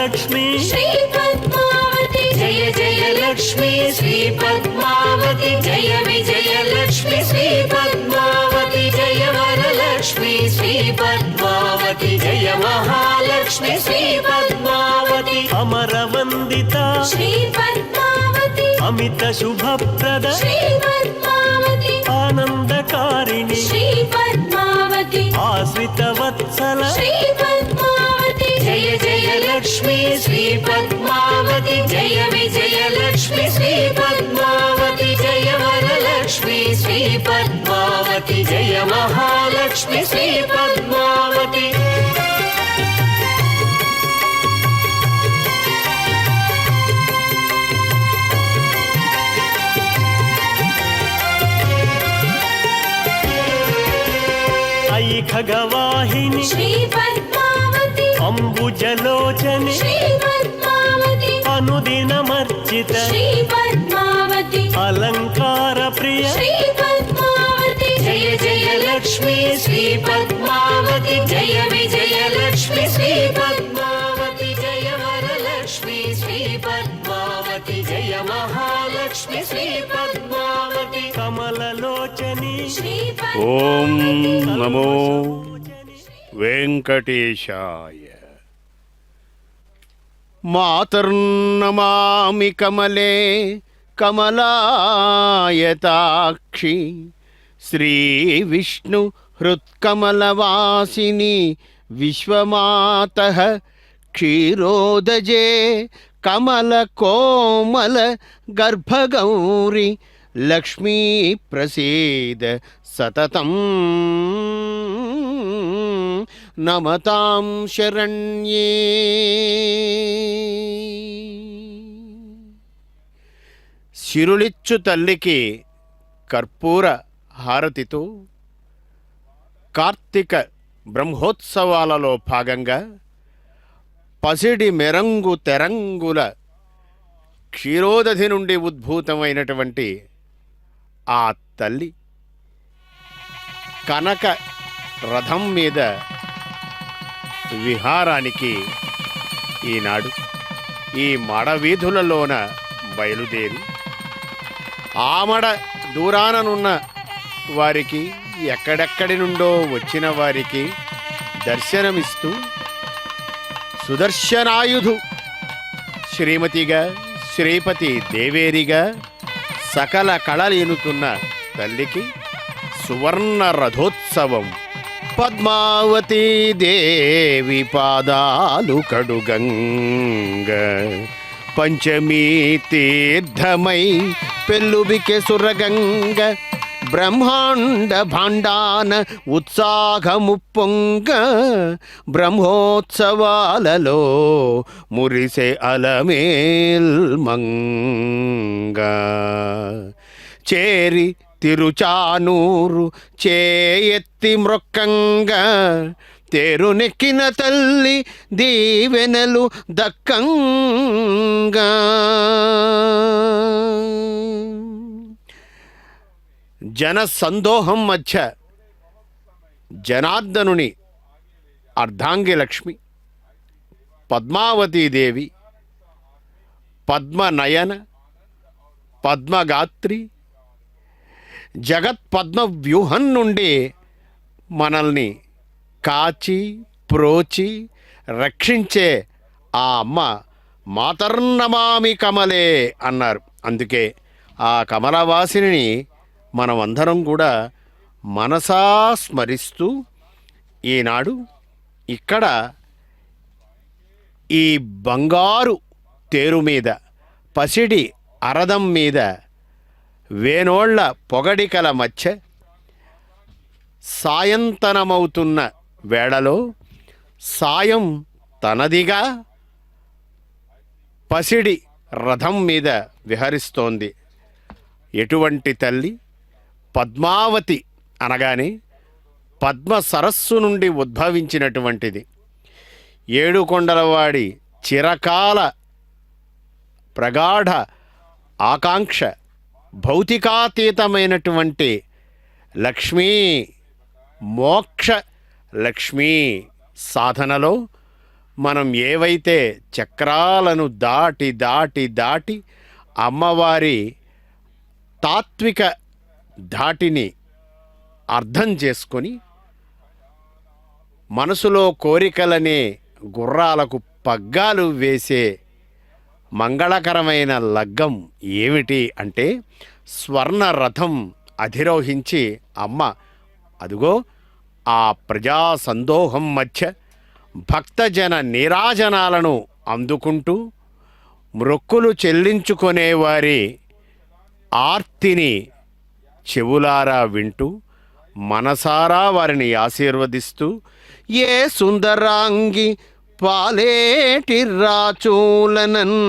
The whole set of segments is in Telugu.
లక్ష్మి శ్రీ పద్మావతి జయ జయ లక్ష్మి శ్రీ పద్మావతి జయ విజయ లక్ష్మి శ్రీ పద్మావతి జయ వరలక్ష్మి శ్రీ పద్మావతి జయ మహాలక్ష్మి శ్రీ పద్మావతి అమరవందిత శ్రీ పద్మావతి అమిత శుభప్రద శ్రీ పద్మావతి ఆనందకారిణి శ్రీ పద్మావతి ఆశ్రిత వత్సల శ్రీ పద్మావతి జయ జయ లక్ష్మి శ్రీ పద్మావతి జయ విజయ లక్ష్మి శ్రీ పద్మావతి జయ వరలక్ష్మి శ్రీ పద్మావతి జయ మహాలక్ష్మి శ్రీ పద్మావతి ఐ ఖగవాహిని శ్రీ పద్మావతి అంబుజలోచని శ్రీ పద్మావతి అనుదినమర్చిత శ్రీ పద్మావతి అలంకార ప్రియ శ్రీ పద్మావతి జయ జయ లక్ష్మి శ్రీ పద్మావతి జయ విజయ లక్ష్మి శ్రీ పద్మావతి జయ వరలక్ష్మి శ్రీ పద్మావతి జయ మహాలక్ష్మి శ్రీ పద్మావతి కమలలోచని శ్రీ ఓం నమో వెంకటేశాయ. మాతర్నమామి కమలే కమలాయతాక్షి శ్రీ విష్ణు హృత్కమలవాసిని విశ్వమాతః క్షీరోదజే కమల కోమల గర్భగౌరి లక్ష్మీ ప్రసీద సతతం నమతాం శరణ్యే. సిరులిచ్చు తల్లికి కర్పూర హారతితో కార్తీక బ్రహ్మోత్సవాలలో భాగంగా పసిడి మెరంగు తెరంగుల క్షీరోదధి నుండి ఉద్భూతమైనటువంటి ఆ తల్లి కనక రథం మీద విహారానికి ఈనాడు ఈ మడవీధులలోన బయలుదేరి ఆమడ దూరాననున్న వారికి ఎక్కడెక్కడి నుండో వచ్చిన వారికి దర్శనమిస్తూ సుదర్శనాయుధు శ్రీమతిగా శ్రీపతి దేవేరిగా సకల కళలేనుతున్న తల్లికి సువర్ణ రథోత్సవం. పద్మావతీ దేవి పాదాలు కడుగంగ పంచమీ తీర్థమై పెళ్ళుబికె సురగంగ బ్రహ్మాండ భాండాన ఉత్సాహముప్పొంగ బ్రహ్మోత్సవాలలో మురిసే అలమేల్మంగ చేరి తిరుచానూరు చేయెత్తి మ్రొక్కంగా తేరునెక్కిన తల్లి దీవెనలు దక్కంగా జన సందోహం మధ్య జనార్దనుని అర్ధాంగి లక్ష్మి పద్మావతీదేవి పద్మనయన పద్మగాత్రి జగత్ పద్మ వ్యూహం నుండి మనల్ని కాచి ప్రోచి రక్షించే ఆ అమ్మ మాతర్నమామి కమలే అన్నారు. అందుకే ఆ కమలవాసిని మనమందరం కూడా మనసా స్మరిస్తూ ఈనాడు ఇక్కడ ఈ బంగారు తేరు మీద పసిడి అరదం మీద వేనోళ్ల పొగడికల మధ్య సాయంతనమవుతున్న వేళలో సాయం తనదిగా పసిడి రథం మీద విహరిస్తోంది. ఎటువంటి తల్లి? పద్మావతి అనగానే పద్మ సరస్సు నుండి ఉద్భవించినటువంటిది. ఏడుకొండలవాడి చిరకాల ప్రగాఢ ఆకాంక్ష భౌతికాతీతమైనటువంటి లక్ష్మీ మోక్ష లక్ష్మీ సాధనలో మనం ఏవైతే చక్రాలను దాటి దాటి దాటి అమ్మవారి తాత్విక ధాటిని అర్థం చేసుకొని మనసులో కోరికలనే గుర్రాలకు పగ్గాలు వేసే మంగళకరమైన లగ్గం ఏమిటి అంటే స్వర్ణ రథం అధిరోహించి అమ్మ అదుగో ఆ ప్రజా సందోహం మధ్య భక్తజన నీరాజనాలను అందుకుంటూ మ్రొక్కులు చెల్లించుకునేవారి ఆర్తిని చెవులారా వింటూ మనసారా వారిని ఆశీర్వదిస్తూ ఏ సుందరాంగి పాలేటి రాచూలనన్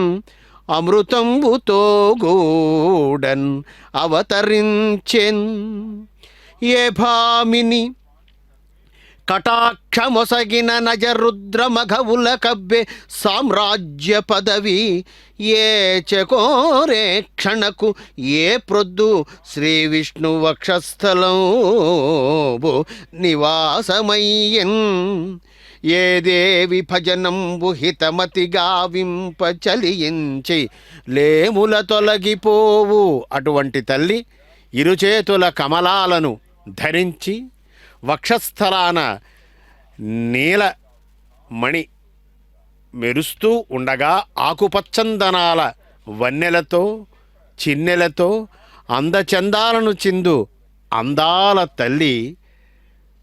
అమృతంబుతో గూడన్ అవతరించెన్ ఏ భామిని కటాక్షమొసగిన నజరుద్రమఘవుల కబ్బె సామ్రాజ్య పదవి ఏ చకోరే క్షణకు ఏ ప్రొద్దు శ్రీ విష్ణు వక్షస్థలం నివాసమయ్యన్ ఏ దేవి భజనంబు హితమతిగా వింపచలించి లేముల తొలగిపోవు అటువంటి తల్లి ఇరుచేతుల కమలాలను ధరించి వక్షస్థలాన నీలమణి మెరుస్తూ ఉండగా ఆకుపచ్చందనాల వన్నెలతో చిన్నెలతో అందచందాలను చిందు అందాల తల్లి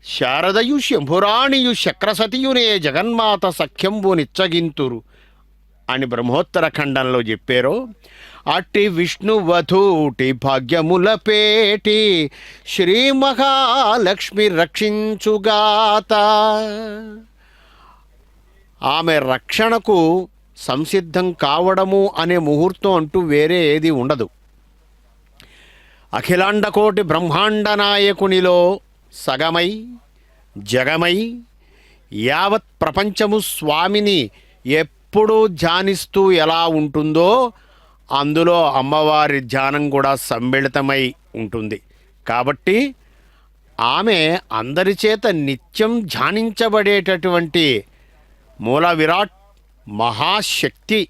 శారదయు శంభురాణియు శక్రసతియునే జగన్మాత సఖ్యంబు నిచ్చగింతురు అని బ్రహ్మోత్తర ఖండంలో చెప్పారో అట్టి విష్ణువధూటి భాగ్యముల పేటి శ్రీ మహాలక్ష్మి రక్షించుగాత. ఆమె రక్షణకు సంసిద్ధం కావడము అనే ముహూర్తం అంటూ వేరే ఏది ఉండదు. అఖిలాండకోటి బ్రహ్మాండ నాయకునిలో సగమై జగమై యావత్ ప్రపంచము స్వామిని ఎప్పుడూ ధ్యానిస్తూ ఎలా ఉంటుందో అందులో అమ్మవారి ధ్యానం కూడా సమ్మిళితమై ఉంటుంది. కాబట్టి ఆమె అందరి చేత నిత్యం ధ్యానించబడేటటువంటి మూల విరాట్ మహాశక్తి.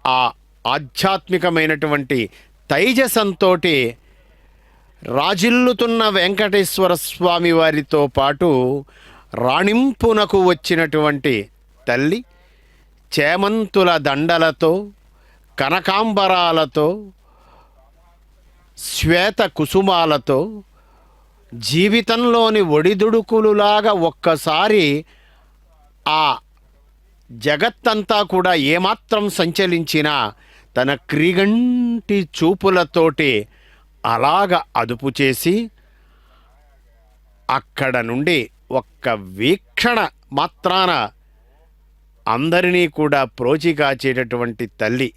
ఆ ఆధ్యాత్మికమైనటువంటి తైజసంతోటి రాజిల్లుతున్న వెంకటేశ్వర స్వామి వారితో పాటు రాణింపునకు వచ్చినటువంటి తల్లి చేమంతుల దండలతో కనకాంబరాలతో శ్వేత కుసుమాలతో జీవితంలోని ఒడిదుడుకులులాగా ఒక్కసారి ఆ జగత్తంతా కూడా ఏమాత్రం సంచలించినా తన క్రీగంటి చూపులతోటి అలాగ అదుపు చేసి అక్కడ నుండి ఒక్క వీక్షణ మాత్రాన అందరినీ కూడా ప్రోచికాచేటటువంటి తల్లి.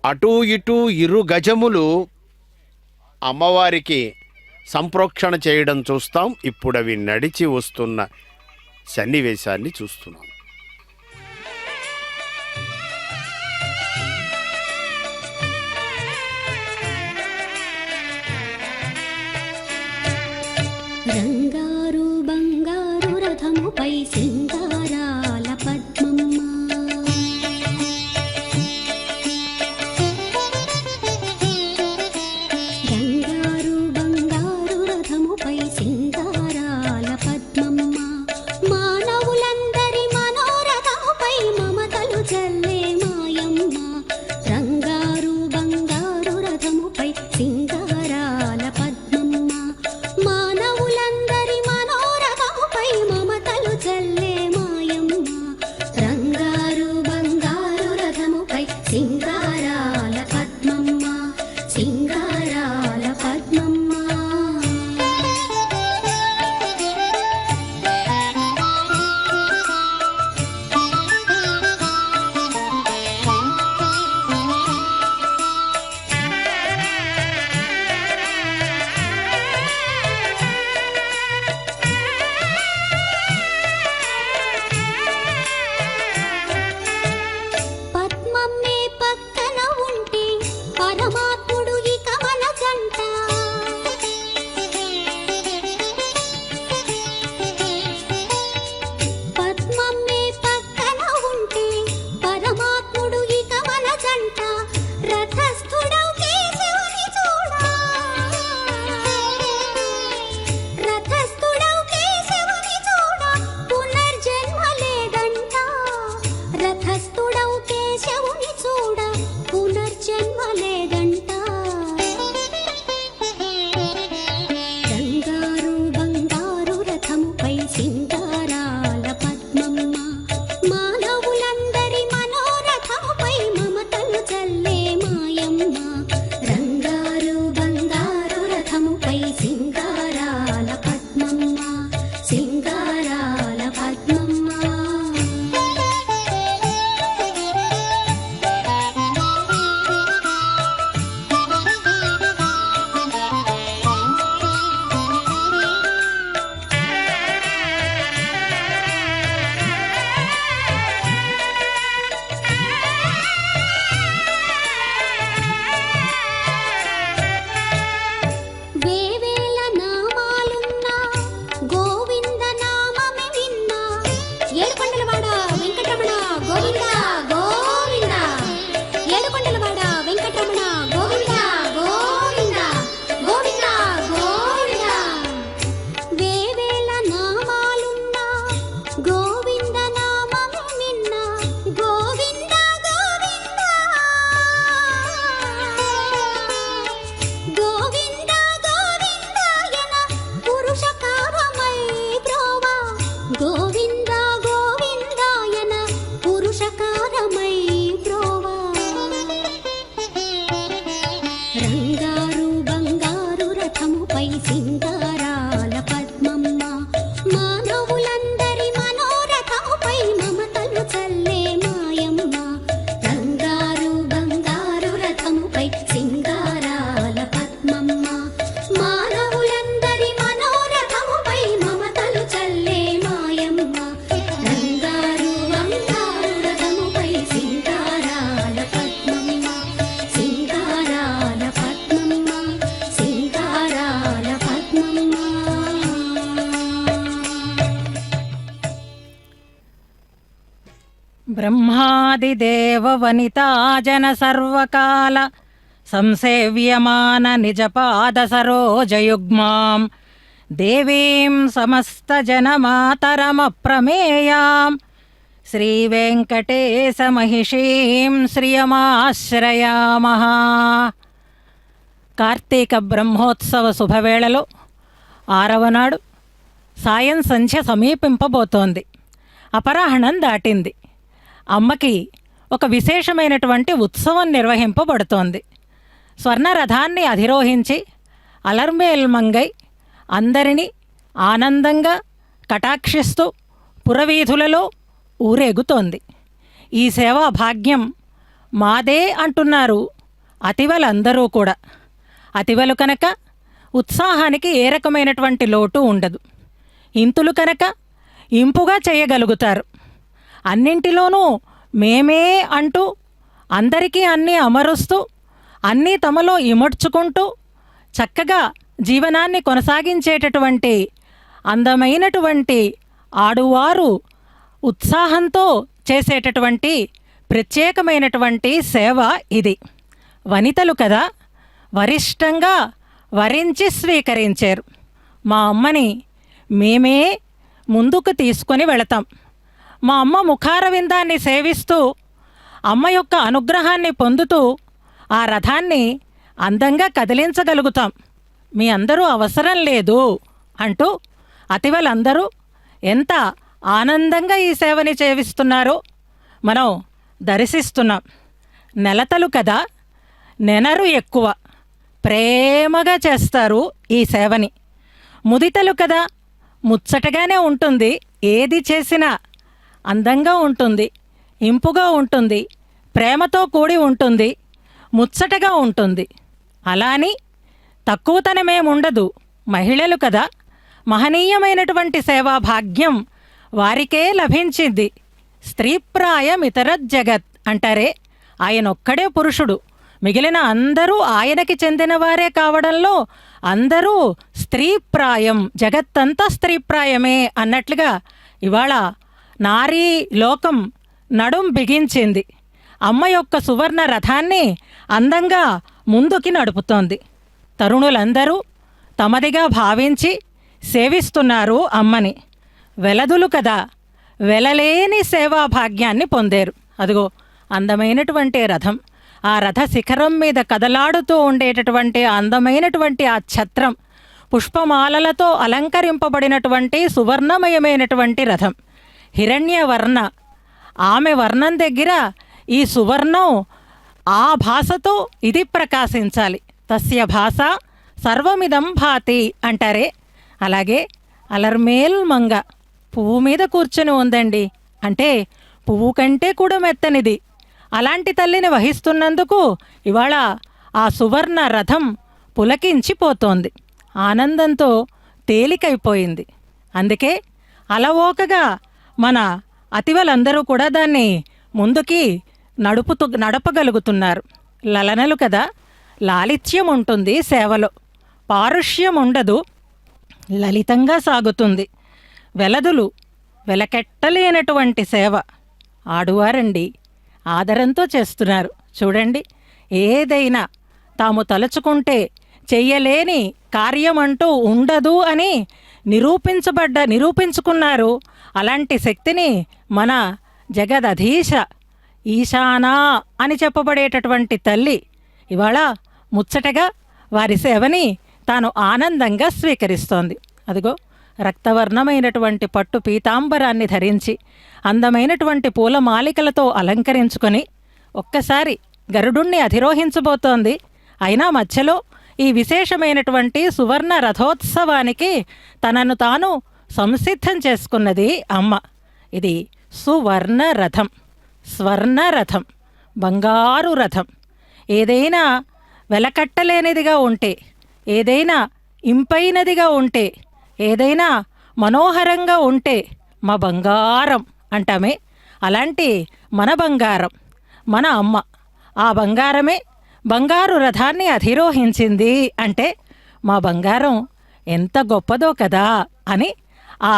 అటూ ఇటూ ఇరు గజములు అమ్మవారికి సంప్రోక్షణ చేయడం చూస్తాం. ఇప్పుడు అవి నడిచి వస్తున్న సన్నివేశాన్ని చూస్తున్నాం. రంగారు బంగారు రథముపై సింగారాల పద్మమ్మ, రంగారు బంగారు రథముపై సింగారాల పద్మమ్మ, మానవులందరి మనోరథముపై మమతలు చల్లే మాయమ్మ. రంగారు బంగారు రథముపై సింగారాల పద్మమ్మ, మానవులందరి మనోరథముపై మమతలు చల్లే మాయమ్మ. రంగారు బంగారు రథముపై సింగారాల పద్మమ్మ, సింగారాల పద్మమ్మ. గోవింద గోవింద ఏడుకొండలవాడ వెంకటరమణ గోవింద గోవింద గోవింద గోవింద వేవేల నామాలున్న గోవింద నామము నిన్న గోవింద గోవింద గోవింద గోవిందాయన పురుషకారమై బ్రోవా గోవింద గోవిందాయన పురుషకారమై బ్రోవా రంగారు బంగారు రథముపై సింగారాల పద్మమ్మ మానవులందరి మనోరథముపై మమతలు చల్లే మాయమ్మ రంగారు బంగారు రథముపై సింగారాల పద్మమ్మ మానవులందరి మనోరథముపై మమతలు చల్లే మాయమ్మ రంగారు బంగారు రథముపై సింగారాల పద్మమ్మ సింగారాల పద్మమ్మ సింగారాల పద్మమ్మ. బ్రహ్మాదిదేవ వనితా జన సర్వకాల సంసేవ్యమాన నిజపాద సరోజయుగ్మాం దేవీం సమస్త జనమాతరమప్రమేయాం శ్రీవేంకటేశ మహిషీం శ్రియమాశ్రయామః. కార్తీక బ్రహ్మోత్సవ శుభవేళలో 6వ నాడు సాయం సంధ్య సమీపింపబోతోంది. అపరాహ్నం దాటింది. అమ్మకి ఒక విశేషమైనటువంటి ఉత్సవం నిర్వహింపబడుతోంది. స్వర్ణరథాన్ని అధిరోహించి అలర్మేల్ మంగై అందరినీ ఆనందంగా కటాక్షిస్తూ పురవీధులలో ఊరేగుతోంది. ఈ సేవా భాగ్యం మాదే అంటున్నారు అతివలందరూ కూడా. అతివలు కనుక ఉత్సాహానికి ఏ రకమైనటువంటి లోటు ఉండదు. ఇంతులు కనుక ఇంపుగా చేయగలుగుతారు. అన్నింటిలోనూ మేమే అంటూ అందరికీ అన్నీ అమరుస్తూ అన్నీ తమలో ఇమడ్చుకుంటూ చక్కగా జీవనాన్ని కొనసాగించేటటువంటి అందమైనటువంటి ఆడువారు ఉత్సాహంతో చేసేటటువంటి ప్రత్యేకమైనటువంటి సేవ ఇది. వనితలు కదా వరిష్టంగా వరించి స్వీకరించారు. మా అమ్మని మేమే ముందుకు తీసుకొని వెళతాం. మా అమ్మ ముఖారవిందాన్ని సేవిస్తూ అమ్మ యొక్క అనుగ్రహాన్ని పొందుతూ ఆ రథాన్ని అందంగా కదిలించగలుగుతాం. మీ అందరూ అవసరం లేదు అంటూ అతివలందరూ ఎంత ఆనందంగా ఈ సేవని చేవిస్తున్నారో మనం దర్శిస్తున్నాం. నెలతలు కదా నెనరు ఎక్కువ ప్రేమగా చేస్తారు ఈ సేవని. ముదితలు కదా ముచ్చటగానే ఉంటుంది. ఏది చేసినా అందంగా ఉంటుంది, ఇంపుగా ఉంటుంది, ప్రేమతో కూడి ఉంటుంది, ముచ్చటగా ఉంటుంది. అలా అని తక్కువతనమేముండదు. మహిళలు కదా మహనీయమైనటువంటి సేవా భాగ్యం వారికే లభించింది. స్త్రీప్రాయం ఇతర జగత్ అంటారే, ఆయనొక్కడే పురుషుడు, మిగిలిన అందరూ ఆయనకి చెందినవారే కావడంలో అందరూ స్త్రీప్రాయం, జగత్తంతా స్త్రీప్రాయమే అన్నట్లుగా ఇవాళ నారీ లోకం నడుం బిగించింది. అమ్మ యొక్క సువర్ణ రథాన్ని అందంగా ముందుకి నడుపుతోంది. తరుణులందరూ తమదిగా భావించి సేవిస్తున్నారు అమ్మని. వెలదులు కదా వెలలేని సేవా భాగ్యాన్ని పొందారు. అదిగో అందమైనటువంటి రథం, ఆ రథ శిఖరం మీద కదలాడుతూ ఉండేటటువంటి అందమైనటువంటి ఆ ఛత్రం, పుష్పమాలలతో అలంకరింపబడినటువంటి సువర్ణమయమైనటువంటి రథం, హిరణ్యవర్ణ. ఆమె వర్ణం దగ్గర ఈ సువర్ణం ఆ భాషతో ఇది ప్రకాశించాలి. తస్య భాష సర్వమిదం భాతి అంటారే, అలాగే అలర్మేల్ మంగ పువ్వు మీద కూర్చొని ఉందండి అంటే పువ్వు కంటే కూడా మెత్తనిది. అలాంటి తల్లిని వహిస్తున్నందుకు ఇవాళ ఆ సువర్ణ రథం పులకించిపోతోంది, ఆనందంతో తేలికైపోయింది. అందుకే అలవోకగా మన అతివలందరూ కూడా దాన్ని ముందుకి నడపగలుగుతున్నారు. లలనలు కదా లాలిత్యం ఉంటుంది సేవలో, పారుష్యం ఉండదు, లలితంగా సాగుతుంది. వెలదులు వెలకెట్టలేనటువంటి సేవ. ఆడువారండి. ఆదరంతో చేస్తున్నారు. చూడండి, ఏదైనా తాము తలుచుకుంటే చెయ్యలేని కార్యమంటూ ఉండదు అని నిరూపించుకున్నారు. అలాంటి శక్తిని మన జగదధీశ ఈశానా అని చెప్పబడేటటువంటి తల్లి ఇవాళ ముచ్చటగా వారి సేవని తాను ఆనందంగా స్వీకరిస్తోంది. అదిగో రక్తవర్ణమైనటువంటి పట్టు పీతాంబరాన్ని ధరించి అందమైనటువంటి పూలమాలికలతో అలంకరించుకొని ఒక్కసారి గరుడుణ్ణి అధిరోహించబోతోంది. అయినా మధ్యలో ఈ విశేషమైనటువంటి సువర్ణ రథోత్సవానికి తనను తాను సంసిద్ధం చేసుకున్నది అమ్మ. ఇది సువర్ణ రథం, స్వర్ణ రథం, బంగారు రథం. ఏదైనా వెలకట్టలేనిదిగా ఉంటే, ఏదైనా ఇంపైనదిగా ఉంటే, ఏదైనా మనోహరంగా ఉంటే మా బంగారం అంటామే. అలాంటి మన బంగారం మన అమ్మ. ఆ బంగారమే బంగారు రథాన్ని అధిరోహించింది అంటే మా బంగారం ఎంత గొప్పదో కదా అని ఆ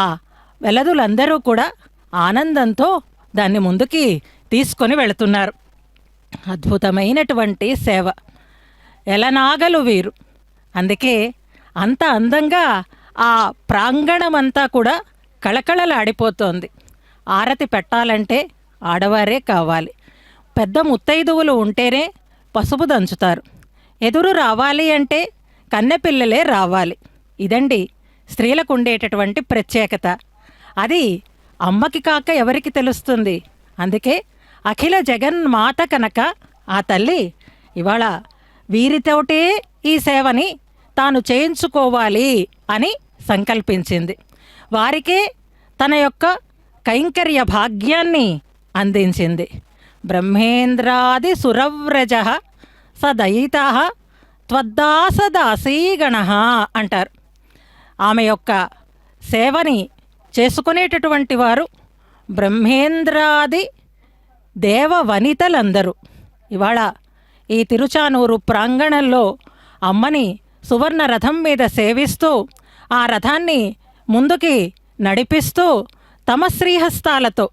వెలదులందరూ కూడా ఆనందంతో దాన్ని ముందుకి తీసుకొని వెళుతున్నారు. అద్భుతమైనటువంటి సేవ. ఎలనాగలు వీరు. అందుకే అంత అందంగా ఆ ప్రాంగణమంతా కూడా కళకళలాడిపోతోంది. ఆరతి పెట్టాలంటే ఆడవారే కావాలి. పెద్ద ముత్తైదువులు ఉంటేనే పసుపు దంచుతారు. ఎదురు రావాలి అంటే కన్నెపిల్లలే రావాలి. ఇదండి స్త్రీలకు ఉండేటటువంటి ప్రత్యేకత. అది అమ్మకి కాక ఎవరికి తెలుస్తుంది? అందుకే అఖిల జగన్మాత కనుక ఆ తల్లి ఇవాళ వీరితోటే ఈ సేవని తాను చేయించుకోవాలి అని సంకల్పించింది. వారికే తన యొక్క కైంకర్య భాగ్యాన్ని అందించింది. బ్రహ్మేంద్రాది సురవ్రజ సదయిత త్వద్దాసదాసీగణ అంటారు. ఆమె యొక్క సేవని చేసుకునేటటువంటి వారు బ్రహ్మేంద్రాది దేవ వనితలందరూ ఇవాళ ఈ తిరుచానూరు ప్రాంగణంలో అమ్మని సువర్ణ రథం మీద సేవిస్తూ ఆ రథాన్ని ముందుకి నడిపిస్తూ తమ శ్రీహస్తాలతో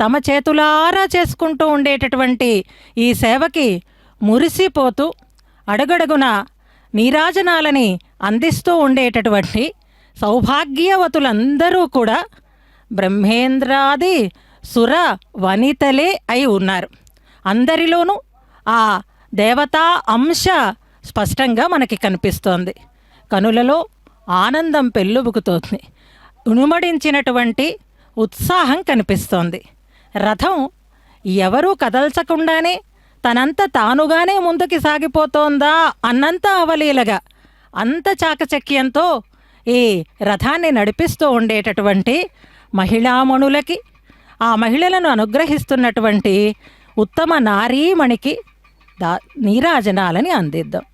తమ చేతులారా చేసుకుంటూ ఉండేటటువంటి ఈ సేవకి మురిసిపోతూ అడుగడుగున నీరాజనాలని అందిస్తూ ఉండేటటువంటి సౌభాగ్యవతులందరూ కూడా బ్రహ్మేంద్రాది సుర వనితలే అయి ఉన్నారు. అందరిలోనూ ఆ దేవతా అంశ స్పష్టంగా మనకి కనిపిస్తోంది. కనులలో ఆనందం పెళ్ళుబుకుతోంది. ఉనుమడించినటువంటి ఉత్సాహం కనిపిస్తోంది. రథం ఎవరూ కదల్చకుండానే తనంత తానుగానే ముందుకి సాగిపోతోందా అన్నంత అవలీలగా అంత చాకచక్యంతో ఈ రథాన్ని నడిపిస్తూ ఉండేటటువంటి మహిళామణులకి, ఆ మహిళలను అనుగ్రహిస్తున్నటువంటి ఉత్తమ నారీమణికి నీరాజనాలని అందిద్దాం.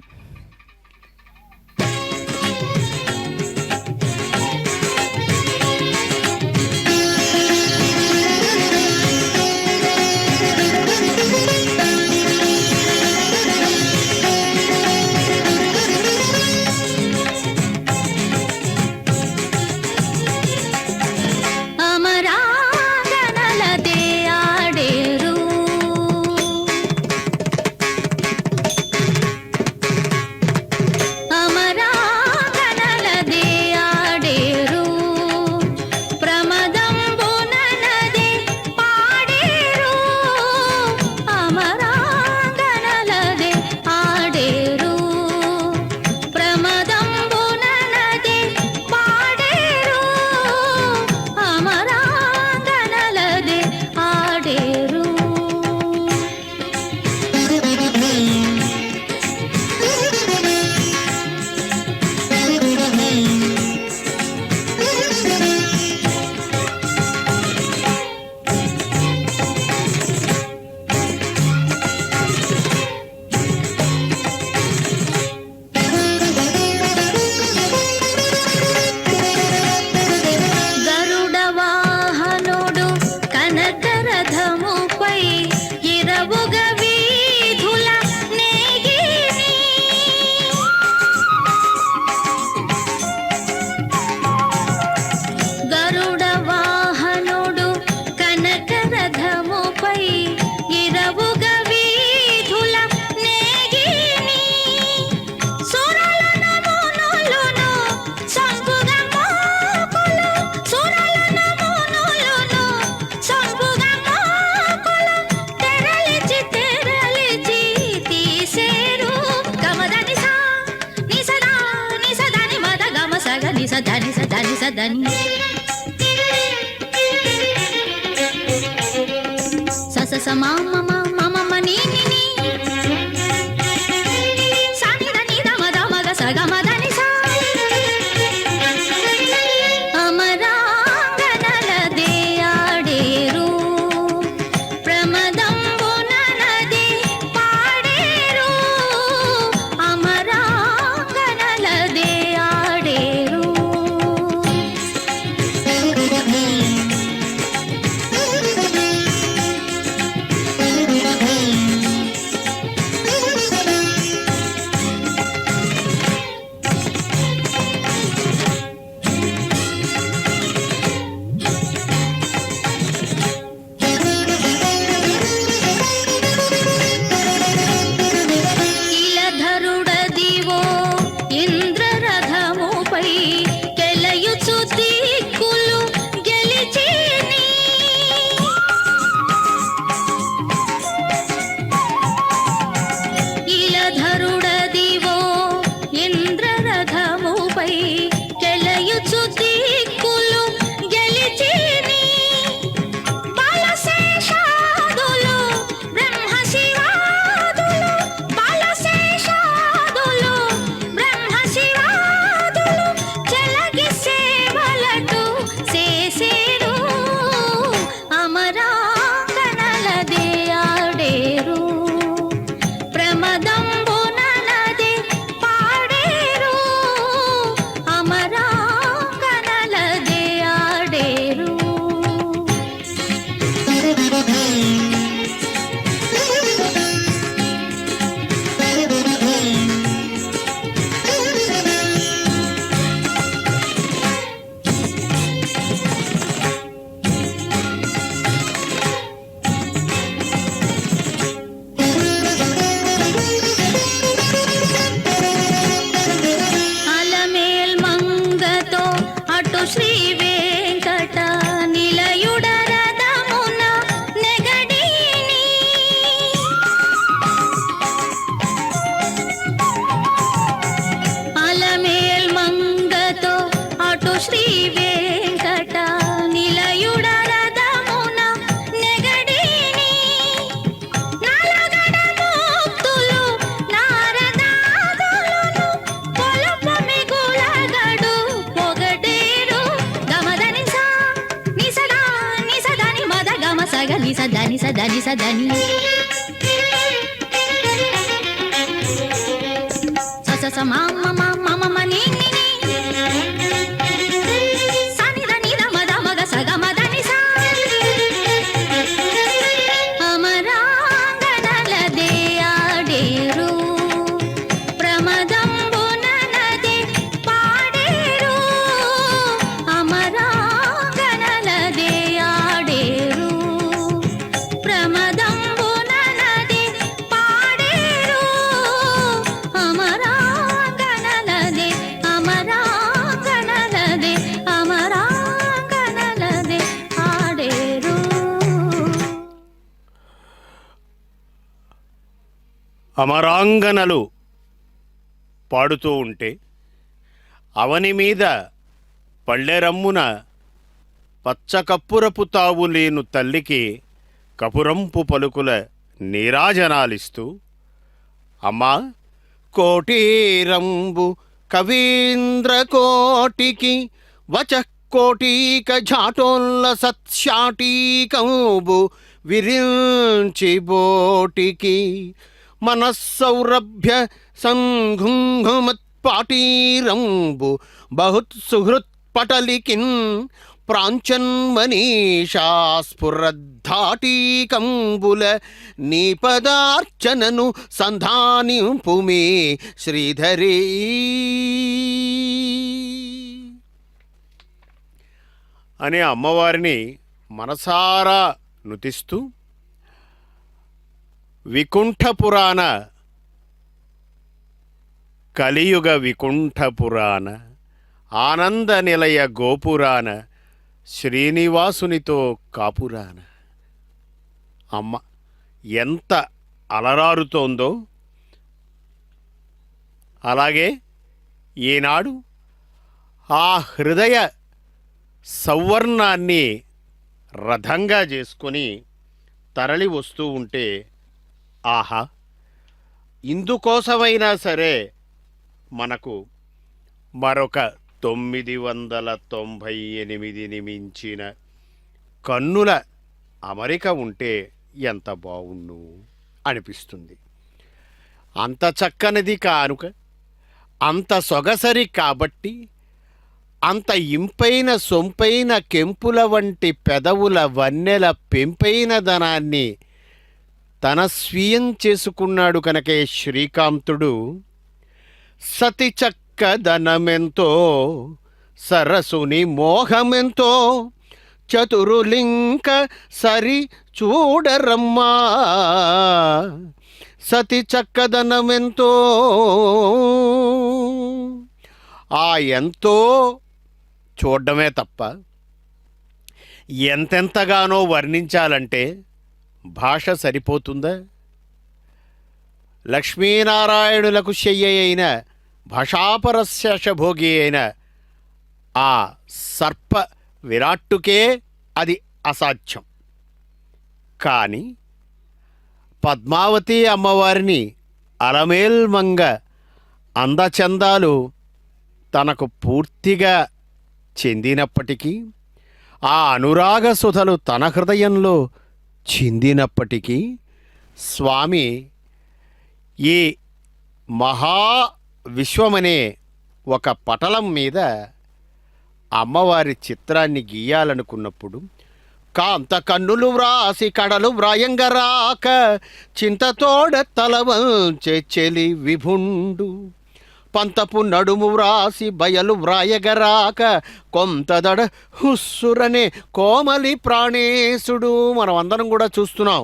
సదని సస సమా మమ మమ మని ని సాని దని దమ దమ గ స గ మ దని సా అమరాంగనల దేయాడేరు ప్రమదంబున నది పాడేరు అమరాంగనల దేయాడేరు ఇలధరుడదివో ఇంద్రరథముపై కెలయుచు దిక్కులు గెలిచిని ఇలధరుడదివో ఇంద్రరథముపై కెలయుచు దిక్కులు గెలిచిని బాలశేషాదులు బ్రహ్మ శివాదులు బాలశేషాదులు బ్రహ్మ శివాదులు చెలగి సేవలటు చేసేరు అమరాంగనల దేయాడేరు ప్రమదంబున నది పాడేరు అమరాంగనల దేయాడేరు అలమేల్ మంగతో అటు శ్రీ వెంకట నిలయుడ రథమున నెగడీని అలమేల్ మంగతో అటు శ్రీ వెంకట నిలయుడ రథమున నెగడీని నలగడ ముక్తులు నారదాదులను పొలపు మిగులగడు పొగడేరు గమదని సా నిసదా నిసదని మద గమ సగ నిసదని సదని సదని సస సమా మమ మమ మని ని సాని దని దమ దమ గ స గ మ దని సా అమరాంగనల దేయాడేరు ప్రమదంబున నది పాడేరు అమరాంగనల దేయాడేరు ప్రమదంబున నది పాడేరు అమరాంగనలదే అమరాంగనలదే అమరాంగనలదే ఆడేరు అమరాంగనలు పాడుతూ ఉంటే అవని మీద పళ్ళెరమ్మున పచ్చకప్పురపు తావు లేను తల్లికి కపురంపు పలుకుల నీరాజనాలిస్తూ అమ్మా కోటీరంబు కవీంద్ర కోటికి వచకోటీక ఝాటోల్ల సత్శాటీకంబు విరించి బోటికి మనస్సౌరభ్య సంఘుంఘుమత్పాటీరంబు బహుత్సుహృత్పటలికిన్ ప్రాంచన్మనీషా స్ఫురద్ధాటీకంబుల నీపదార్చనను సంధానింపుమే శ్రీధరీ అనే అమ్మవారిని మనసారా నుతిస్తూ వికుంఠ పురాణ కలియుగ వికుంఠ పురాణ ఆనంద నిలయ గోపురాన శ్రీనివాసునితో కాపురాన అమ్మ ఎంత అలరారుతోందో అలాగే ఈనాడు ఆ హృదయ సౌవర్ణాన్ని రథంగా చేసుకొని తరలి వస్తూ ఉంటే ఆహా, ఇందుకోసమైనా సరే మనకు మరొక 998ని మించిన కన్నుల అమరిక ఉంటే ఎంత బావుణ్ణు అనిపిస్తుంది. అంత చక్కనిది కానుక, అంత సొగసరి కాబట్టి, అంత ఇంపైన సొంపైన కెంపుల వంటి పెదవుల వన్నెల పెంపైన ధనాన్ని తన స్వీయం చేసుకున్నాడు కనుకే శ్రీకాంతుడు సతి చక్కదనమెంతో సరసుని మోహమెంతో చతురులింక సరి చూడరమ్మా, సతి చక్కదనమెంతో. ఆ ఎంతో చూడడమే తప్ప ఎంతెంతగానో వర్ణించాలంటే భాష సరిపోతుందా? లక్ష్మీనారాయణులకు శయ్య అయిన భాషాపరశేషభోగి అయిన ఆ సర్ప విరాట్టుకే అది అసాధ్యం. కానీ పద్మావతి అమ్మవారిని అలమేల్మంగ అందచందాలు తనకు పూర్తిగా చెందినప్పటికీ, ఆ అనురాగ సుధలు తన హృదయంలో చిందినప్పటికీ, స్వామి ఈ మహావిశ్వమనే ఒక పటలం మీద అమ్మవారి చిత్రాన్ని గీయాలనుకున్నప్పుడు కాంత కన్నులు వ్రాసి కడలు వ్రాయంగరాక చింతతోడ తలవంచె చెలి విభుండు, పంతపు నడుము వ్రాసి బయలు వ్రాయగరాక కొంతదడ హుస్సురనే కోమలి ప్రాణేశుడు. మనం అందరం కూడా చూస్తున్నాం.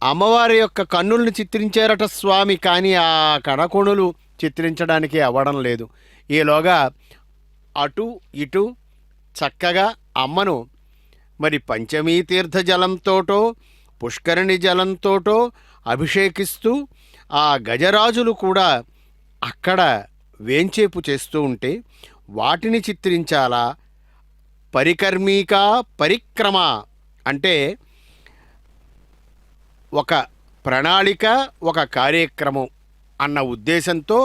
అమ్మవారి యొక్క కన్నుల్ని చిత్రించారట స్వామి, కానీ ఆ కణకొణులు చిత్రించడానికి అవ్వడం లేదు. ఈలోగా అటు ఇటు చక్కగా అమ్మను మరి పంచమీ తీర్థ జలంతోటో పుష్కరిణి జలంతోటో అభిషేకిస్తూ ఆ గజరాజులు కూడా అక్కడ వేంచేపు చేస్తూ ఉంటే వాటిని చిత్రించాలా? పరికర్మీక పరిక్రమ అంటే ఒక ప్రణాళిక, ఒక కార్యక్రమం అన్న ఉద్దేశంతో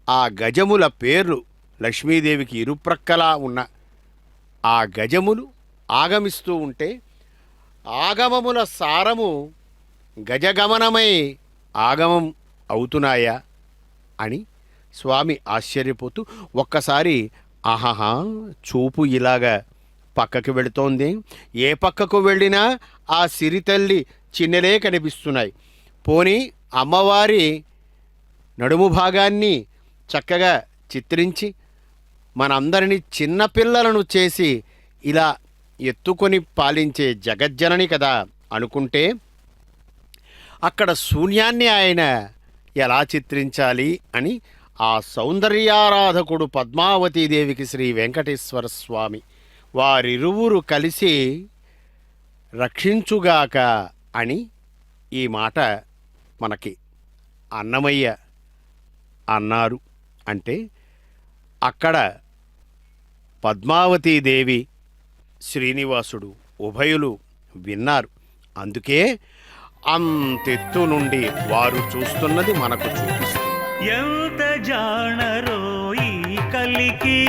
ఆ గజముల పేర్లు లక్ష్మీదేవికి ఇరుప్రక్కలా ఉన్న ఆ గజములు ఆగమిస్తూ ఉంటే ఆగమముల సారము గజగమనమై ఆగమం అవుతున్నాయా అని స్వామి ఆశ్చర్యపోతూ ఒక్కసారి ఆహాహా, చూపు ఇలాగా పక్కకి వెళుతోంది, ఏ పక్కకు వెళ్ళినా ఆ సిరితల్లి చిన్నెలే కనిపిస్తున్నాయి. పోనీ అమ్మవారి నడుము భాగాన్ని చక్కగా చిత్రించి మనందరినీ చిన్నపిల్లలను చేసి ఇలా ఎత్తుకొని పాలించే జగజ్జనని కదా అనుకుంటే, అక్కడ శూన్యాన్ని ఆయన ఎలా చిత్రించాలి అని ఆ సౌందర్యారాధకుడు పద్మావతీదేవికి శ్రీ వెంకటేశ్వర స్వామి వారిరువురు కలిసి రక్షించుగాక అని ఈ మాట మనకి అన్నమయ్య అన్నారు. అంటే అక్కడ పద్మావతీదేవి శ్రీనివాసుడు ఉభయులు విన్నారు. అందుకే అంతెత్తు నుండి వారు చూస్తున్నది మనకు చూపిస్తుంది. ఎంత జాణరో ఈ కలికి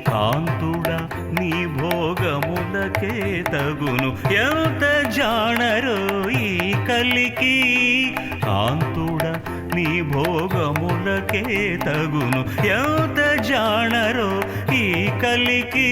కాంతుడా నీ భోగములకే తగును. ఎంత జాణరో ఈ కలికి కాంతుడా నీ భోగములకే తగును. ఎంత జాణరో ఈ కలికి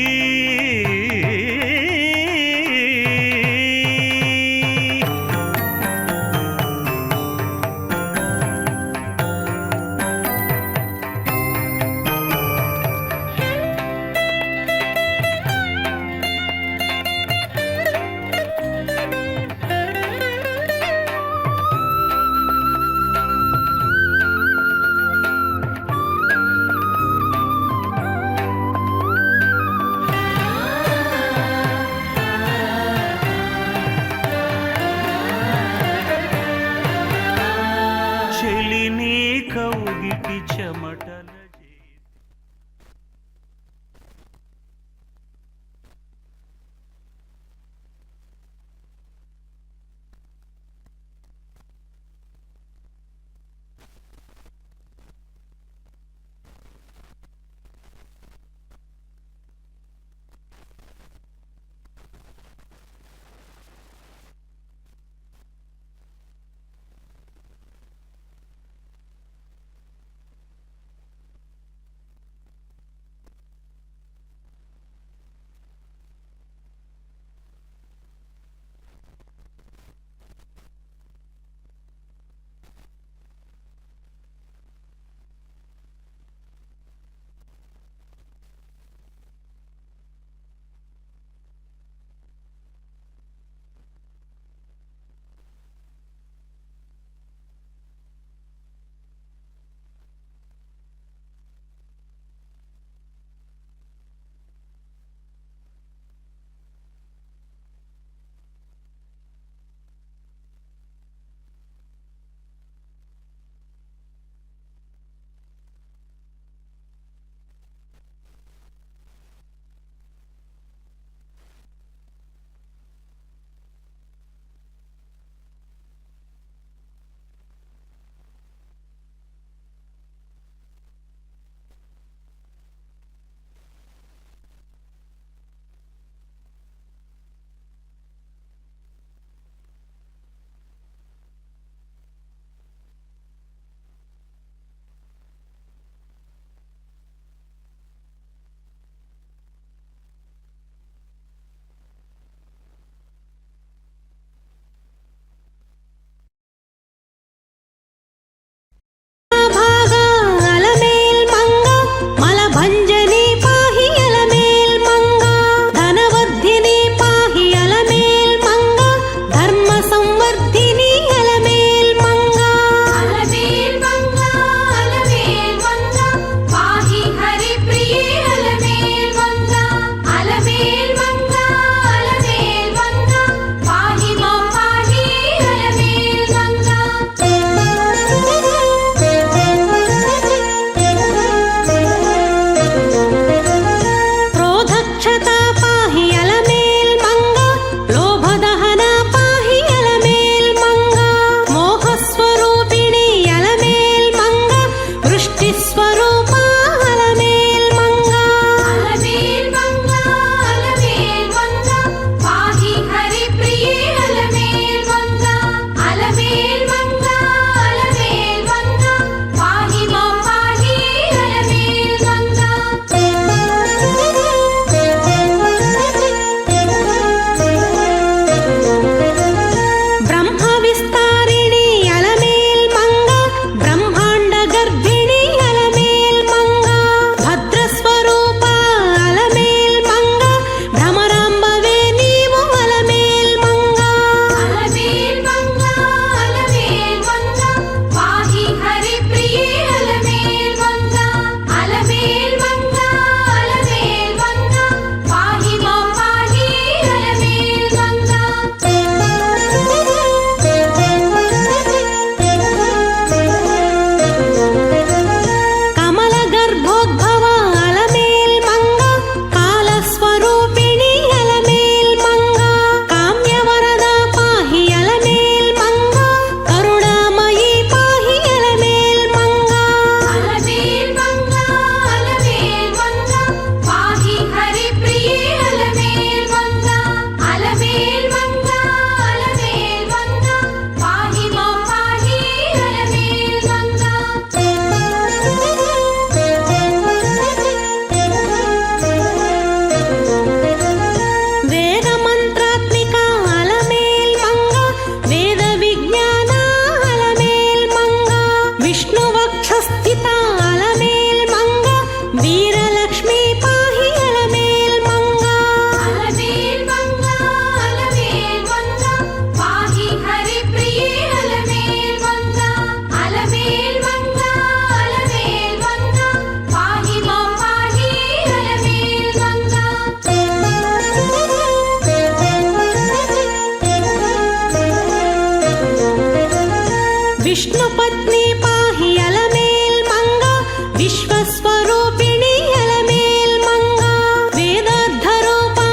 विष्णुपत्नी पाहि अलमेल् मंगा विश्वस्वरूपिणी अलमेल् मंगा वेदार्थरूपा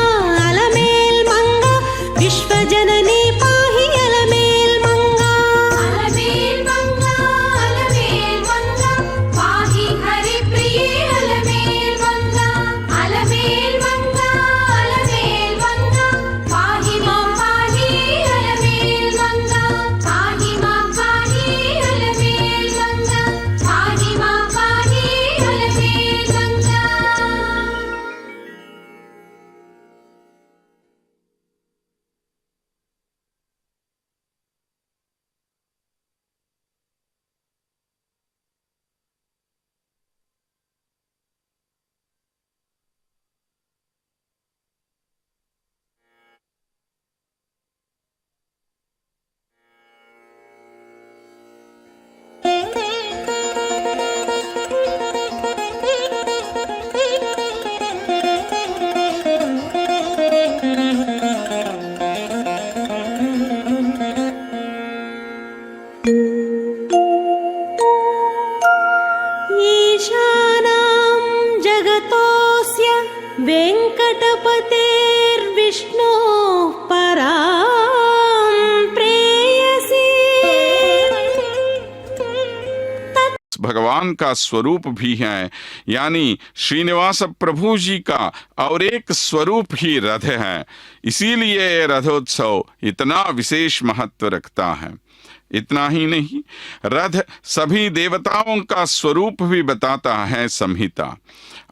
अलमेल् मंगा विश्वजननी पाहि अलमेल् मंगा अलमेल् मंगा पाहि हरिप्रिये अलमेल् मंगा पाहि मां पाहि अलमेल् मंगा पाहि मां पाहि अलमेल् मंगा पाहि मां पाहि अलमेल् मंगा। ईशानां जगतोऽस्य वेङ्कटपतेर्विष्णोः परां प्रेयसी। भगवान का स्वरूप भी है, यानी श्रीनिवास प्रभु जी का और एक स्वरूप ही रथ है। इसीलिए रथोत्सव इतना विशेष महत्व रखता है। इतना ही नहीं, रथ सभी देवताओं का स्वरूप भी बताता है संहिता,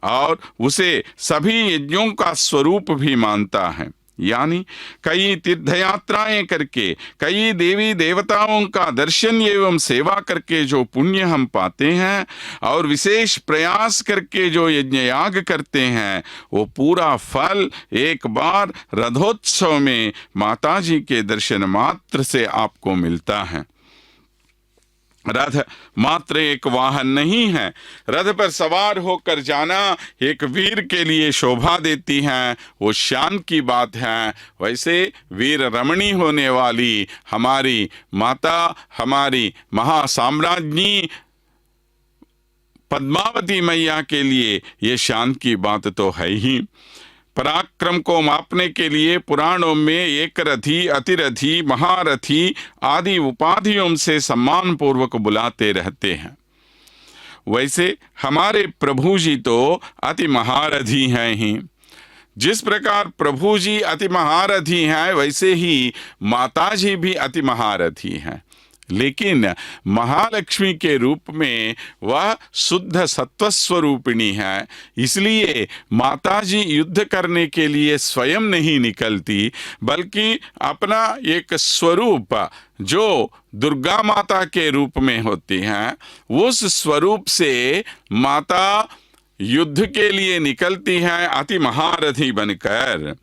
और उसे सभी यज्ञों का स्वरूप भी मानता है। यानी कई तीर्थयात्राएं करके, कई देवी देवताओं का दर्शन एवं सेवा करके जो पुण्य हम पाते हैं और विशेष प्रयास करके जो यज्ञ याग करते हैं, वो पूरा फल एक बार रथोत्सव में माता जी के दर्शन मात्र से आपको मिलता है। रथ मात्र एक वाहन नहीं है, रथ पर सवार होकर जाना एक वीर के लिए शोभा देती है, वो शान की बात है। वैसे वीर रमणी होने वाली हमारी माता, हमारी महासाम्राज्ञी पद्मावती मैया के लिए ये शान की बात तो है ही। पराक्रम को मापने के लिए पुराणों में एक रथी, अतिरथी, महारथी आदि उपाधियों से सम्मान पूर्वक बुलाते रहते हैं। वैसे हमारे प्रभु जी तो अति महारथी हैं ही। जिस प्रकार प्रभु जी अति महारथी हैं, वैसे ही माता जी भी अति महारथी हैं। लेकिन महालक्ष्मी के रूप में वह शुद्ध सत्वस्वरूपिणी है, इसलिए माता जी युद्ध करने के लिए स्वयं नहीं निकलती, बल्कि अपना एक स्वरूप जो दुर्गा माता के रूप में होती हैं, उस स्वरूप से माता युद्ध के लिए निकलती है अति महारथी बनकर।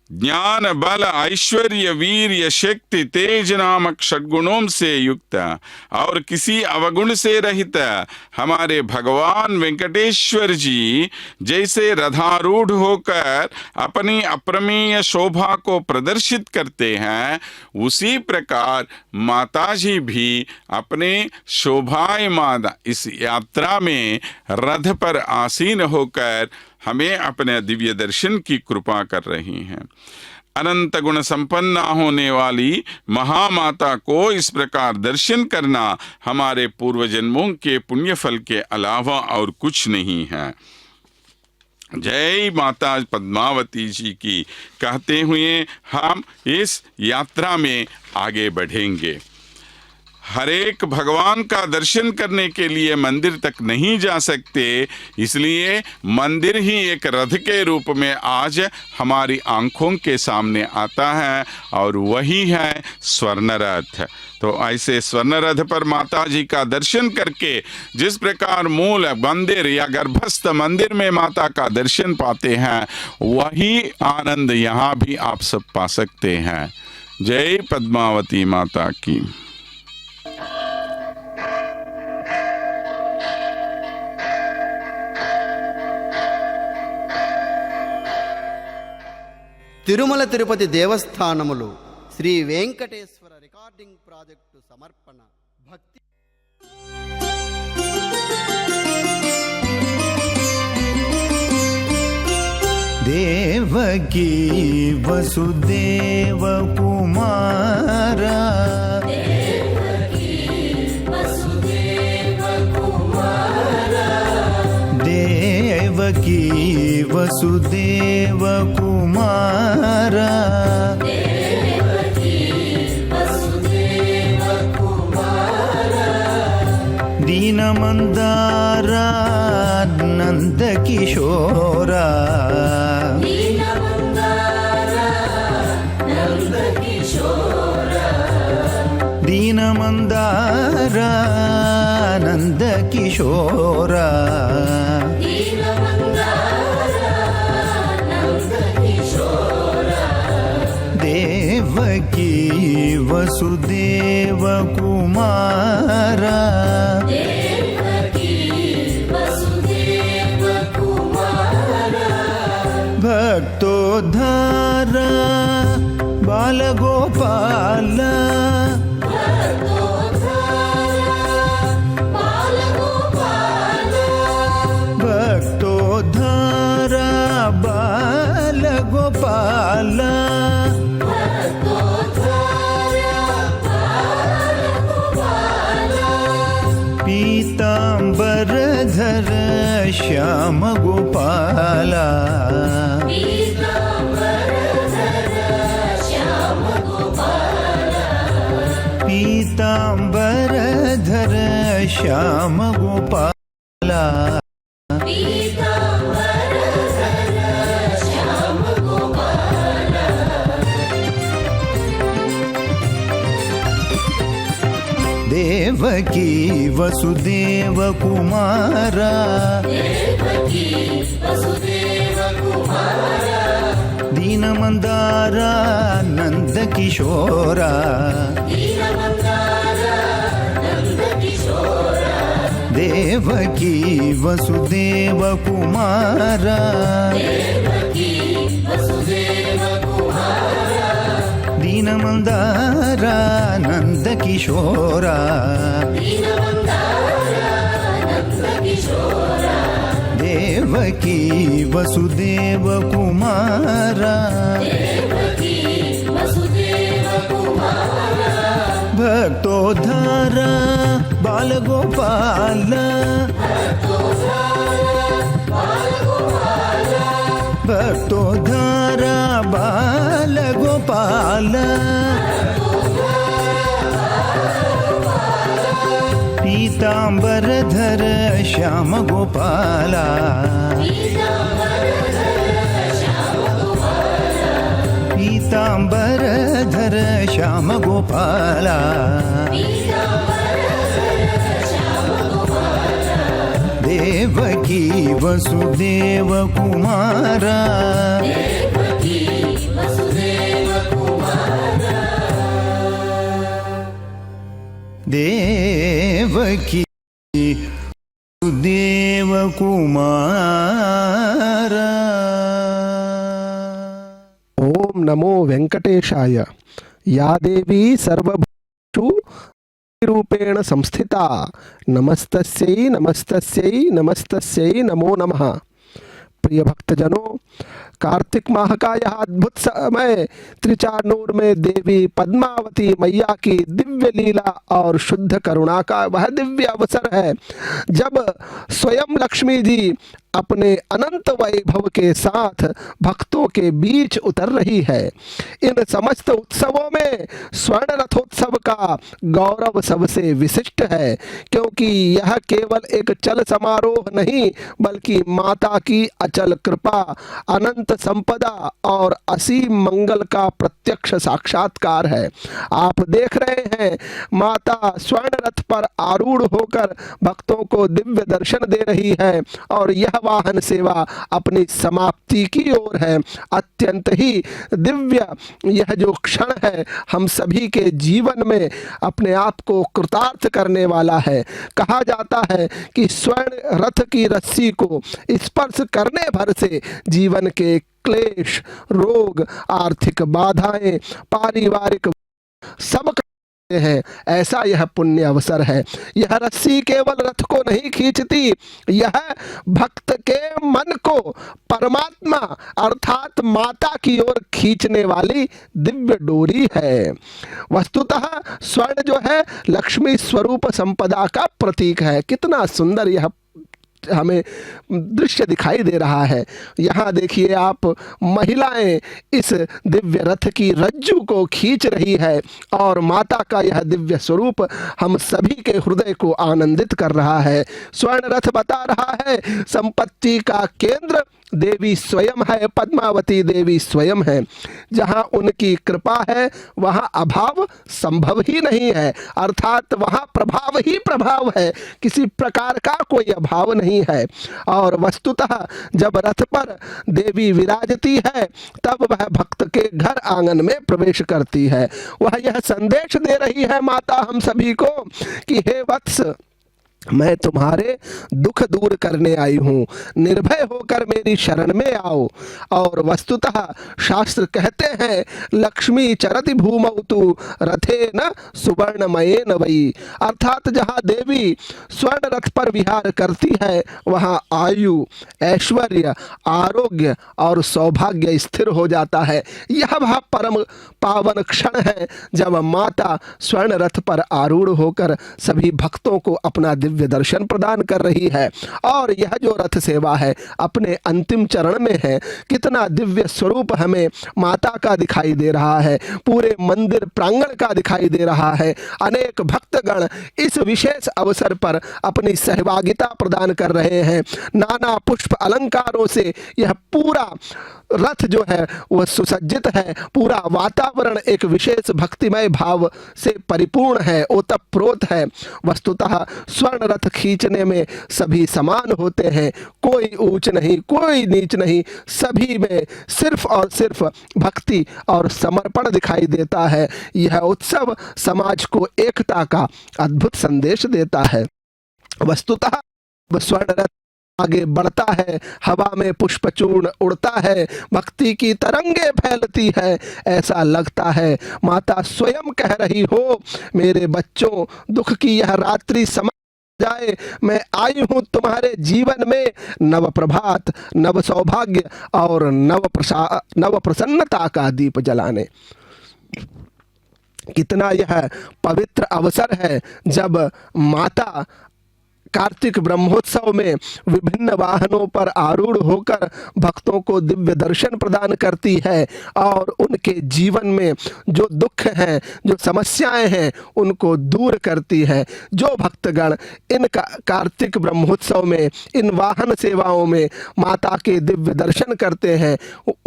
ज्ञान, बल, ऐश्वर्य, वीर्य, शक्ति, तेज नामक षड्गुणों से युक्त और किसी अवगुण से रहित हमारे भगवान वेंकटेश्वर जी जैसे रथारूढ़ होकर अपनी अप्रमेय शोभा को प्रदर्शित करते हैं, उसी प्रकार माता जी भी अपने शोभायमान इस यात्रा में रथ पर आसीन होकर हमें अपने दिव्य दर्शन की कृपा कर रही हैं। अनंत गुण संपन्ना होने वाली महामाता को इस प्रकार दर्शन करना हमारे पूर्व जन्मों के पुण्य फल के अलावा और कुछ नहीं है। जय माता पद्मावती जी की कहते हुए हम इस यात्रा में आगे बढ़ेंगे। हरेक भगवान का दर्शन करने के लिए मंदिर तक नहीं जा सकते, इसलिए मंदिर ही एक रथ के रूप में आज हमारी आंखों के सामने आता है, और वही है स्वर्ण रथ। तो ऐसे स्वर्ण रथ पर माता जी का दर्शन करके जिस प्रकार मूल मंदिर या गर्भस्थ मंदिर में माता का दर्शन पाते हैं, वही आनंद यहाँ भी आप सब पा सकते हैं। जय पद्मावती माता की। తిరుమల తిరుపతి దేవస్థానములు శ్రీ వెంకటేశ్వర రికార్డింగ్ ప్రాజెక్టు సమర్పణ భక్తి దేవకీ వసుదేవ కుమార దేవకీ వసుదేవ కుమార దీనమందార నందకిశోర దీనమందార నందకిశోర దేవకీ వసుదేవ కుమార భక్తోద్ధార బాలగోపాల భక్తోద్ధార బాలగోపాల పీతాంబరధర శ్యామ గోపాల పీతాంబరధర శ్యామ గోపాల దేవకీ వసుదేవ కుమార దీనమందార నందకిశోర దేవకీ వసుదేవ కుమార దీనమందార నందకిశోర దేవకీ వసుదేవ కుమార భక్తోద్ధార బాలగోపాల భక్తోద్ధార బాలగోపాల పీతాంబరధర శ్యామ గోపాల పీతాంబరధర శ్యామ గోపాల దేవకీ వసుదేవ కుమార దేవకీ వసుదేవ కుమార. ఓం నమో వెంకటేశాయ. యా దేవీ సర్వభూషు రూపేణ సంస్థిత నమస్తస్యై నమస్తస్యై నమస్తస్యై నమో నమః. प्रिय भक्तजनों, कार्तिक माह का यह अद्भुत समय त्रिचानूर में देवी पद्मावती मैया की दिव्य लीला और शुद्ध करुणा का वह दिव्य अवसर है जब स्वयं लक्ष्मी जी अपने अनंत वैभव के साथ भक्तों के बीच उतर रही है। इन समस्त उत्सवों में स्वर्ण रथोत्सव का गौरव सबसे विशिष्ट है, क्योंकि यह केवल एक चल समारोह नहीं बल्कि माता की अचल कृपा, अनंत संपदा और असीम मंगल का प्रत्यक्ष साक्षात्कार है। आप देख रहे हैं माता स्वर्ण रथ पर आरूढ़ होकर भक्तों को दिव्य दर्शन दे रही है और यह वाहन सेवा अपनी समाप्ति की ओर है। अत्यंत ही दिव्य यह जो क्षण है हम सभी के जीवन में अपने आप को कृतार्थ करने वाला है। कहा जाता है कि स्वर्ण रथ की रस्सी को स्पर्श करने भर से जीवन के क्लेश, रोग, आर्थिक बाधाएं, पारिवारिक सब करते हैं। ऐसा यह पुण्य अवसर है। यह रस्सी केवल रथ को नहीं खींचती, यह भक्त के मन को परमात्मा अर्थात माता की ओर खींचने वाली दिव्य डोरी है। वस्तुतः स्वर्ण जो है लक्ष्मी स्वरूप संपदा का प्रतीक है। कितना सुंदर यह हमें दृश्य दिखाई दे रहा है। यहाँ देखिए आप, महिलाएं इस दिव्य रथ की रज्जू को खींच रही है और माता का यह दिव्य स्वरूप हम सभी के हृदय को आनंदित कर रहा है। स्वर्ण रथ बता रहा है संपत्ति का केंद्र देवी स्वयं है, पद्मावती देवी स्वयं है। जहाँ उनकी कृपा है वहाँ अभाव संभव ही नहीं है, अर्थात वहाँ प्रभाव ही प्रभाव है, किसी प्रकार का कोई अभाव नहीं है। और वस्तुतः जब रथ पर देवी विराजती है तब वह भक्त के घर आंगन में प्रवेश करती है। वह यह संदेश दे रही है माता हम सभी को कि हे वत्स, मैं तुम्हारे दुख दूर करने आई हूँ, निर्भय होकर मेरी शरण में आओ। और वस्तुतः शास्त्र कहते हैं लक्ष्मी चरति भूमौ तु रथेन सुवर्णमयेन वै, अर्थात जहाँ देवी स्वर्ण रथ पर विहार करती है वहाँ आयु, ऐश्वर्य, आरोग्य और सौभाग्य स्थिर हो जाता है। यह वह परम पावन क्षण है जब माता स्वर्ण रथ पर आरूढ़ होकर सभी भक्तों को अपना दिव्य दर्शन प्रदान कर रही है। और यह जो रथ सेवा है अपने अंतिम चरण में है। कितना दिव्य स्वरूप हमें माता का दिखाई दे रहा है, पूरे मंदिर प्रांगण का दिखाई दे रहा है। अनेक भक्तगण इस विशेष अवसर पर अपनी सहभागिता प्रदान कर रहे हैं। नाना पुष्प अलंकारों से यह पूरा रथ जो है वह सुसज्जित है। पूरा वातावरण एक विशेष भक्तिमय भाव से परिपूर्ण है, ओतप्रोत है। वस्तुतः स्वर्ण रथ खींचने में सभी समान होते हैं, कोई ऊंच नहीं, कोई नीच नहीं, सभी में सिर्फ और सिर्फ भक्ति और समर्पण दिखाई देता है। यह उत्सव समाज को एकता का अद्भुत संदेश देता है। वस्तुतः स्वर्ण रथ आगे बढ़ता है, हवा में पुष्पचूर्ण उड़ता है, भक्ति की तरंगे फैलती है। ऐसा लगता है माता स्वयं कह रही हो, मेरे बच्चों, दुख की यह रात्रि समा जाए, मैं आई हूँ तुम्हारे जीवन में नव प्रभात, नव सौभाग्य और नव प्रसन्नता का दीप जलाने। कितना यह पवित्र अवसर है जब माता कार्तिक ब्रह्मोत्सव में विभिन्न वाहनों पर आरूढ़ होकर भक्तों को दिव्य दर्शन प्रदान करती है और उनके जीवन में जो दुख हैं, जो समस्याएं हैं, उनको दूर करती है। जो भक्तगण इन कार्तिक ब्रह्मोत्सव में, इन वाहन सेवाओं में माता के दिव्य दर्शन करते हैं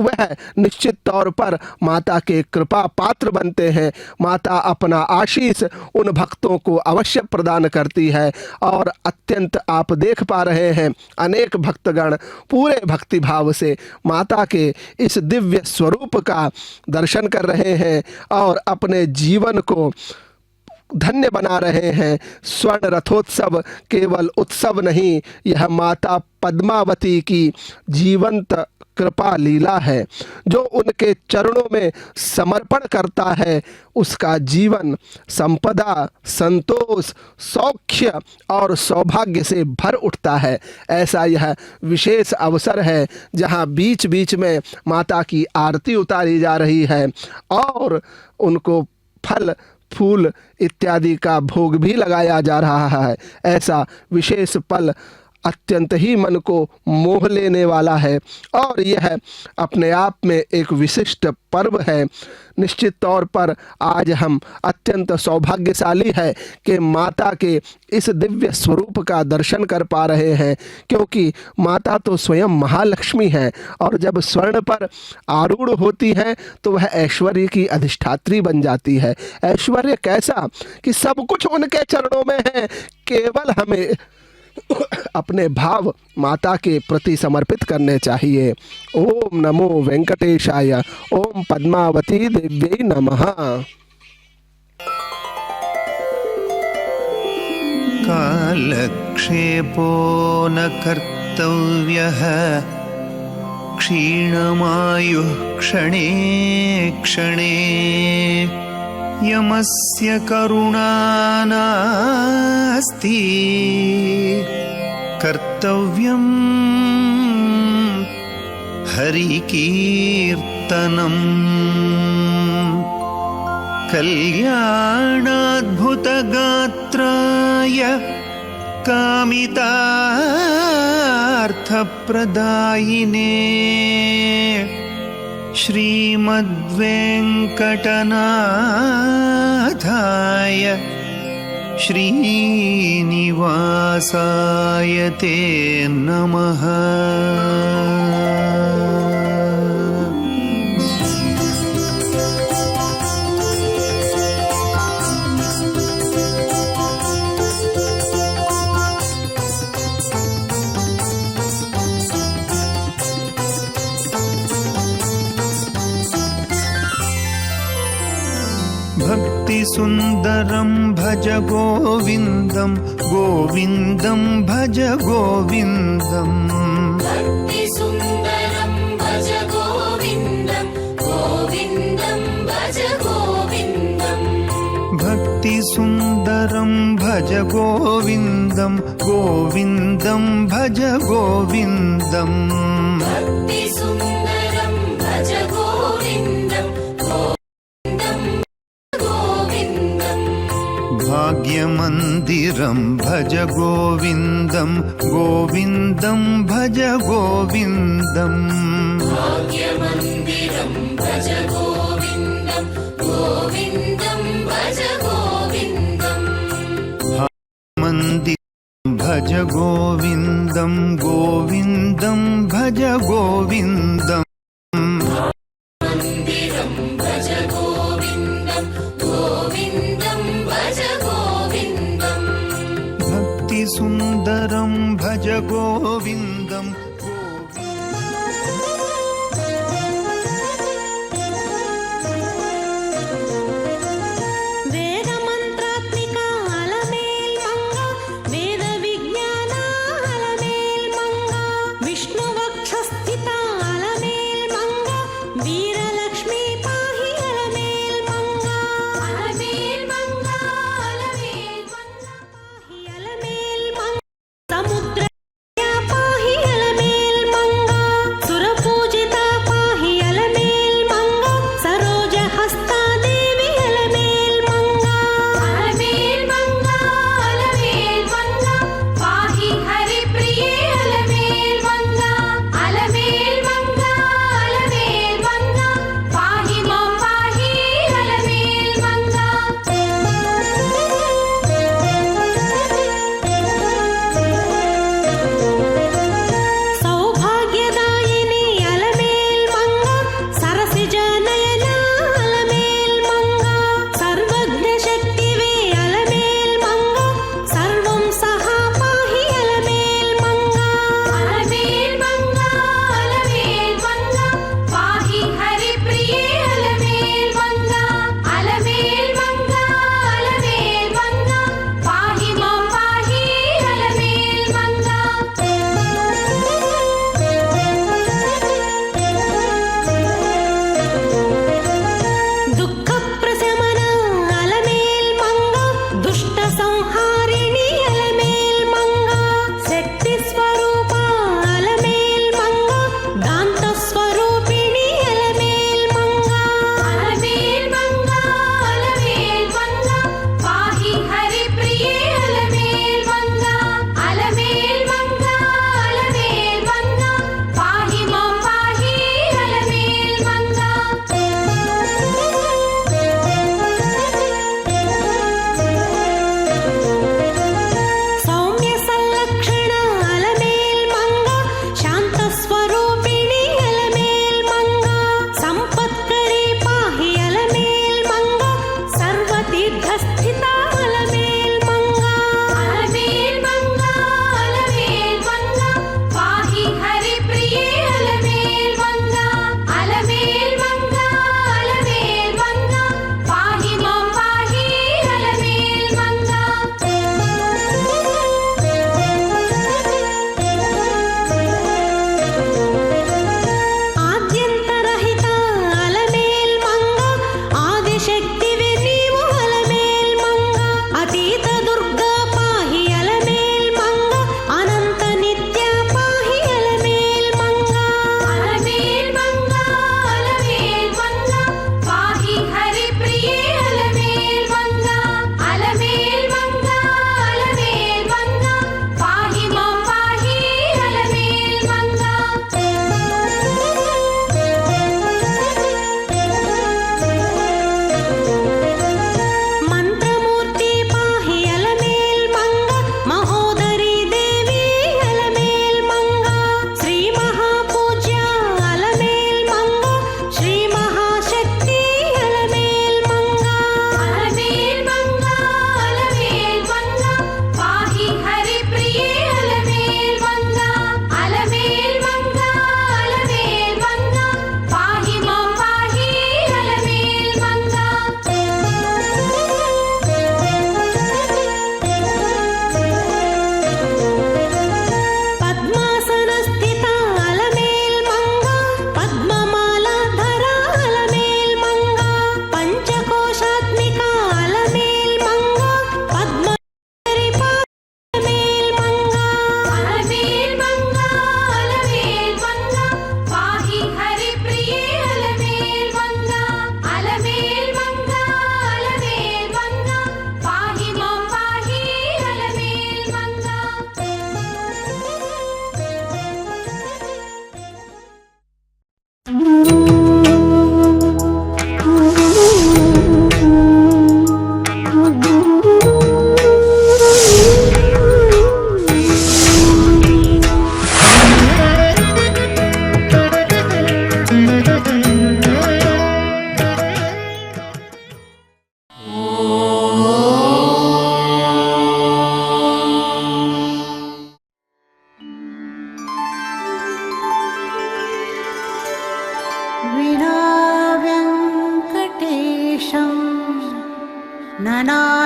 वह निश्चित तौर पर माता के कृपा पात्र बनते हैं। माता अपना आशीष उन भक्तों को अवश्य प्रदान करती है। और अत्यंत आप देख पा रहे हैं अनेक भक्तगण पूरे भक्ति भाव से माता के इस दिव्य स्वरूप का दर्शन कर रहे हैं और अपने जीवन को धन्य बना रहे हैं। स्वर्ण रथोत्सव केवल उत्सव नहीं, यह माता पद्मावती की जीवंत कृपा लीला है। जो उनके चरणों में समर्पण करता है उसका जीवन संपदा, संतोष, सौख्य और सौभाग्य से भर उठता है। ऐसा यह विशेष अवसर है जहाँ बीच बीच में माता की आरती उतारी जा रही है और उनको फल, फूल इत्यादि का भोग भी लगाया जा रहा है। ऐसा विशेष पल अत्यंत ही मन को मोह लेने वाला है और यह अपने आप में एक विशिष्ट पर्व है। निश्चित तौर पर आज हम अत्यंत सौभाग्यशाली है कि माता के इस दिव्य स्वरूप का दर्शन कर पा रहे हैं, क्योंकि माता तो स्वयं महालक्ष्मी है और जब स्वर्ण पर आरूढ़ होती है तो वह ऐश्वर्य की अधिष्ठात्री बन जाती है। ऐश्वर्य कैसा कि सब कुछ उनके चरणों में है, केवल हमें अपने भाव माता के प्रति समर्पित करने चाहिए। ओम नमो वेंकटेशाय। ओम पद्मावती देव्यै नमः। कालक्षेपो न कर्तव्यः क्षीणमायुः क्षणे क्षणे यमस्य करुणा नास्ति कर्तव्यम् हरिकीर्तनम् कल्याणाद्भुतगात्राय कामितार्थप्रदायिने श्रीमद्वेङ्कटनाथाय श्रीनिवासाय ते नमः। भक्तिसुन्दरं भज गोविन्दं गोविन्दं भज गोविन्दम् भक्तिसुन्दरं भज गोविन्दं गोविन्दं भज गोविन्दम् भक्तिसुन्दरं भज गोविन्दं गोविन्दं भज गोविन्दम् भक्तिसुन्दरं भज गोविन्दं गोविन्दं गोविन्दम् भाग्यमन्दिरं भज गोविन्दं गोविन्दं भज गोविन्दम् भाग्यमन्दिरं भज गोविन्दं गोविन्दं भज गोविन्दम् मन्दिरं भज गोविन्दं गोविन्दं भज गोविन्दम् मन्दिरं भज गोविन्दं गोविन्दं भज गोविन्दम् भक्तिसुन्दरं भज गोविन्दं वेदमन्त्रात्मिका अलमेल्मङ्गा वेदविज्ञाना अलमेल्मङ्गा विष्णुवक्षस्थिता अलमेल्मङ्गा वीरलक्ष्मी पाहि अलमेल्मङ्गा अलमेल्मङ्गा अलमेल्मङ्गा पाहि अलमेल्मङ्गा समुद्रया पाहि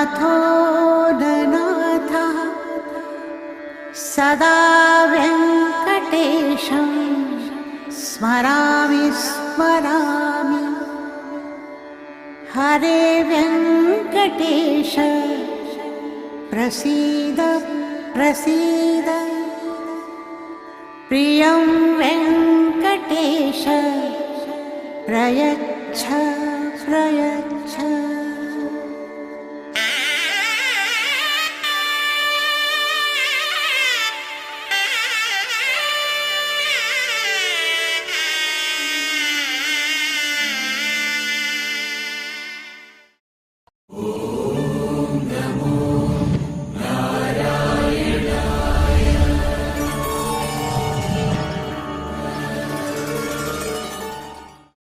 नाथो ननाथः सदा वेङ्कटेशं स्मरामि स्मरामि हरे वेङ्कटेश प्रसीद प्रसीद प्रियं वेङ्कटेश प्रयच्छ प्रयच्छ